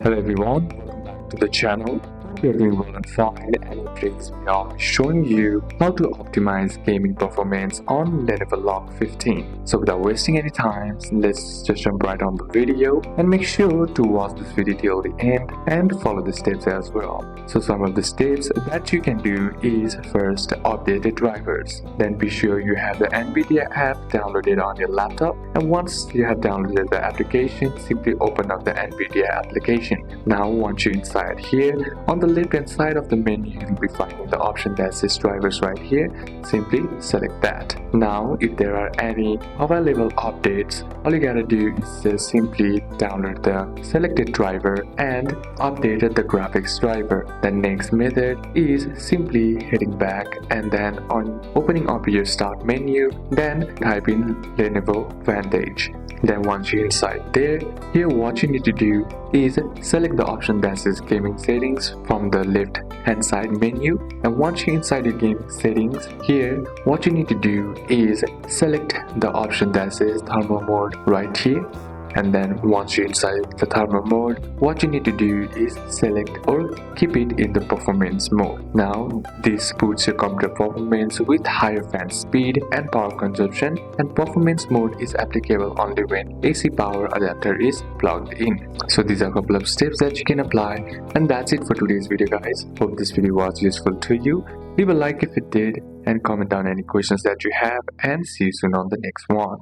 Hello everyone, welcome back to the channel. We are doing well and fine, and in today's video I'll be showing you how to optimize gaming performance on Lenovo LOQ 15. So without wasting any time, let's just jump right on the video and make sure to watch this video till the end and follow the steps as well. So some of the steps that you can do is first update the drivers. Then be sure you have the NVIDIA app downloaded on your laptop, and once you have downloaded the application, simply open up the NVIDIA application. Now once you're inside here, on the left hand side of the menu you'll be finding the option that says drivers right here. Simply select that. Now if there are any available updates, all you gotta do is just simply download the selected driver and update the graphics driver. The next method is simply heading back and then on opening up your start menu, then type in Lenovo Vantage. Then once you're inside there, here what you need to do is select the option that says gaming settings from the left hand side menu, and once you're inside your gaming settings, here what you need to do is select the option that says thermal mode right here. And then once you're inside the thermal mode, what you need to do is select or keep it in the performance mode. Now this boosts your computer performance with higher fan speed and power consumption, and performance mode is applicable only when AC power adapter is plugged in. So these are a couple of steps that you can apply, and that's it for today's video guys. Hope this video was useful to you. Leave a like if it did and comment down any questions that you have, and see you soon on the next one.